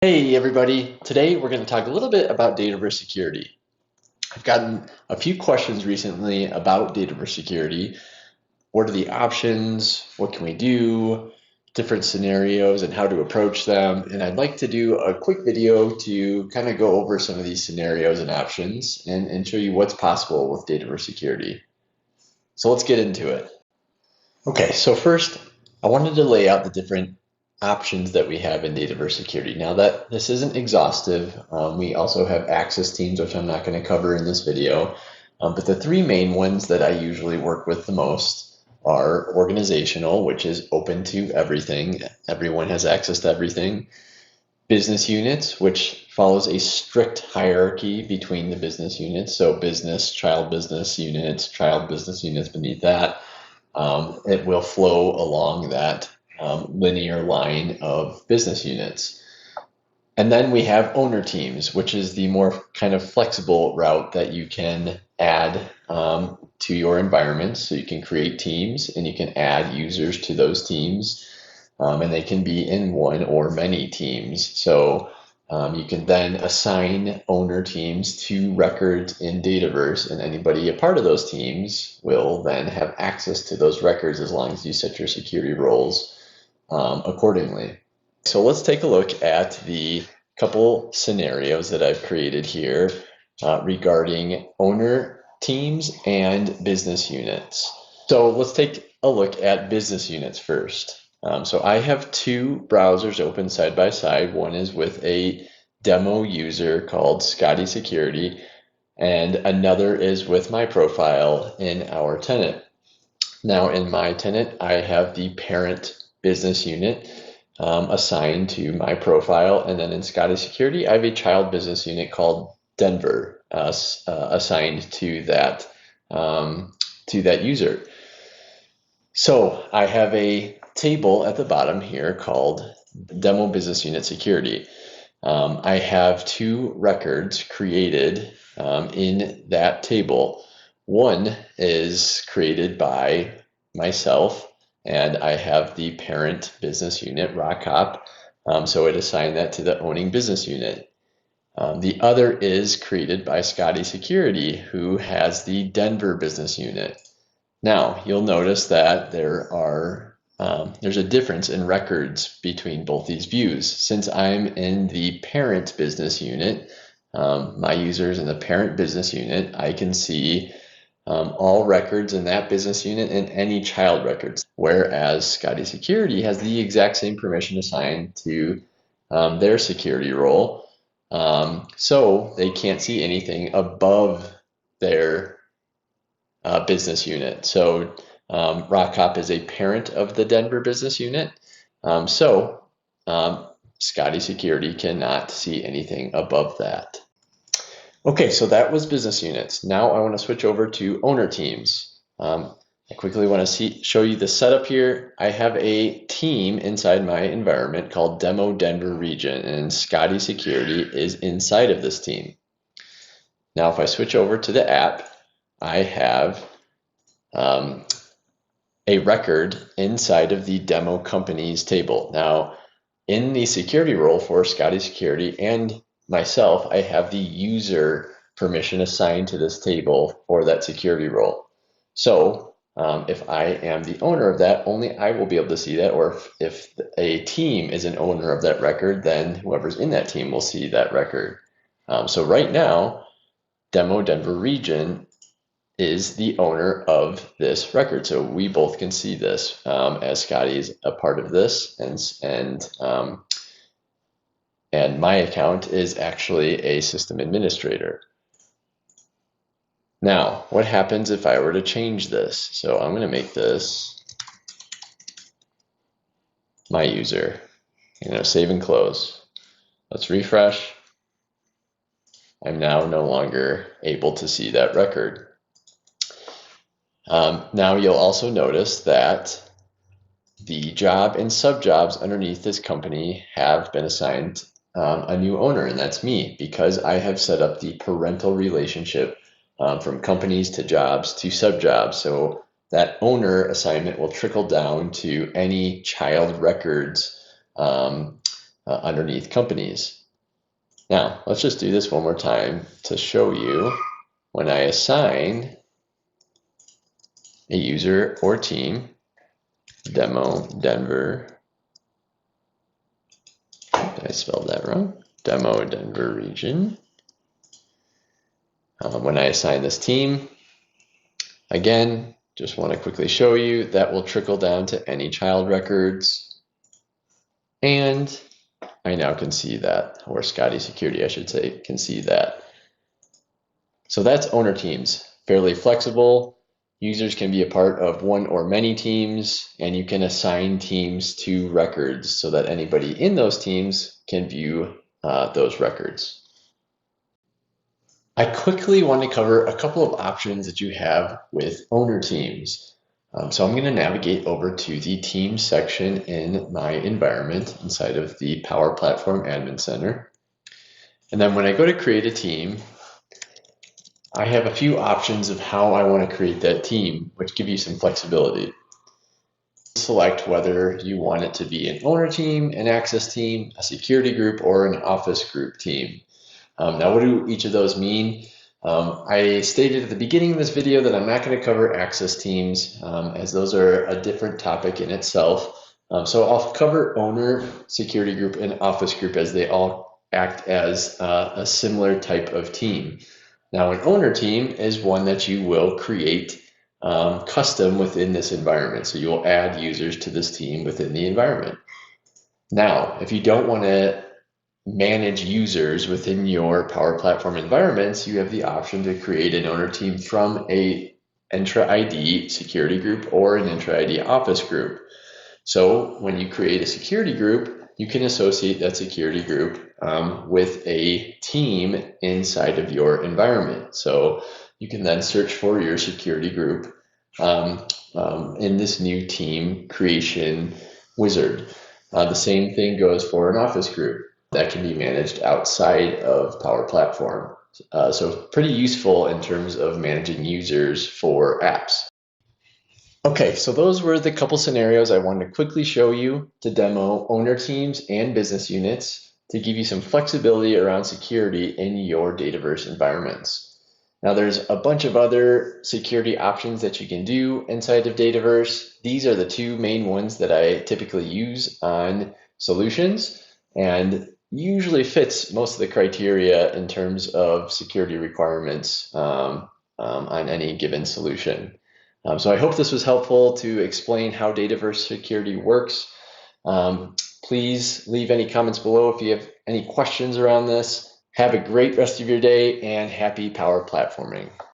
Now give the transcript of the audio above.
Hey everybody, today we're going to talk a little bit about Dataverse Security. I've gotten a few questions recently about Dataverse Security. What are the options? What can we do? Different scenarios and how to approach them. And I'd like to do a quick video to kind of go over some of these scenarios and options and show you what's possible with Dataverse Security. So let's get into it. Okay, so first I wanted to lay out the different options that we have in Dataverse Security. Now that this isn't exhaustive, we also have access teams, which I'm not going to cover in this video. But the three main ones that I usually work with the most are organizational, which is open to everything. Everyone has access to everything. Business units, which follows a strict hierarchy between the business units. So business, child business units, child business units beneath that. It will flow along that linear line of business units. And then we have owner teams, which is the more kind of flexible route that you can add to your environment. So you can create teams and you can add users to those teams, and they can be in one or many teams. So you can then assign owner teams to records in Dataverse, and anybody a part of those teams will then have access to those records as long as you set your security roles accordingly. So let's take a look at the couple scenarios that I've created here regarding owner teams and business units. So let's take a look at business units first. So I have two browsers open side by side. One is with a demo user called Scotty Security, and another is with my profile in our tenant. Now in my tenant, I have the parent business unit assigned to my profile, and then in Scotty Security, I have a child business unit called Denver assigned to that user. So I have a table at the bottom here called Demo Business Unit Security. I have two records created in that table. One is created by myself, and I have the parent business unit, RockHop, so it assigned that to the owning business unit. The other is created by Scotty Security, who has the Denver business unit. Now, you'll notice that there's a difference in records between both these views. Since I'm in the parent business unit, my users in the parent business unit, I can see all records in that business unit and any child records, whereas Scotty Security has the exact same permission assigned to their security role. So they can't see anything above their business unit. So RockHop is a parent of the Denver business unit. So Scotty Security cannot see anything above that. Okay, so that was business units. Now I want to switch over to owner teams. I quickly want to show you the setup here. I have a team inside my environment called Demo Denver Region, and Scotty Security is inside of this team. Now if I switch over to the app, I have a record inside of the demo companies table. Now, in the security role for Scotty Security and myself, I have the user permission assigned to this table for that security role. So if I am the owner of that, only I will be able to see that, or if a team is an owner of that record, then whoever's in that team will see that record. So right now, Demo Denver Region is the owner of this record. So we both can see this as Scotty's a part of this, and my account is actually a system administrator. Now, what happens if I were to change this? So I'm going to make this my user. Save and close. Let's refresh. I'm now no longer able to see that record. Now you'll also notice that the job and subjobs underneath this company have been assigned a new owner, and that's me, because I have set up the parental relationship from companies to jobs to subjobs. So that owner assignment will trickle down to any child records underneath companies. Now, let's just do this one more time to show you when I assign a user or team, demo Denver, did I spell that wrong? Demo Denver region. When I assign this team, again, just want to quickly show you that will trickle down to any child records. And I now can see that, or Scotty Security, I should say, can see that. So that's owner teams, fairly flexible. Users can be a part of one or many teams, and you can assign teams to records so that anybody in those teams can view those records. I quickly want to cover a couple of options that you have with owner teams. So I'm going to navigate over to the Teams section in my environment inside of the Power Platform Admin Center. And then when I go to create a team, I have a few options of how I want to create that team, which give you some flexibility. Select whether you want it to be an owner team, an access team, a security group, or an office group team. Now, what do each of those mean? I stated at the beginning of this video that I'm not going to cover access teams, as those are a different topic in itself. So I'll cover owner, security group, and office group as they all act as a similar type of team. Now, an owner team is one that you will create custom within this environment. So you'll add users to this team within the environment. Now, if you don't want to manage users within your Power Platform environments, you have the option to create an owner team from a Entra ID security group or an Entra ID office group. So when you create a security group, you can associate that security group with a team inside of your environment. So you can then search for your security group in this new team creation wizard. The same thing goes for an office group that can be managed outside of Power Platform. So pretty useful in terms of managing users for apps. Okay, so those were the couple scenarios I wanted to quickly show you to demo owner teams and business units to give you some flexibility around security in your Dataverse environments. Now there's a bunch of other security options that you can do inside of Dataverse. These are the two main ones that I typically use on solutions and usually fits most of the criteria in terms of security requirements on any given solution. So I hope this was helpful to explain how Dataverse Security works. Please leave any comments below if you have any questions around this. Have a great rest of your day and happy power platforming.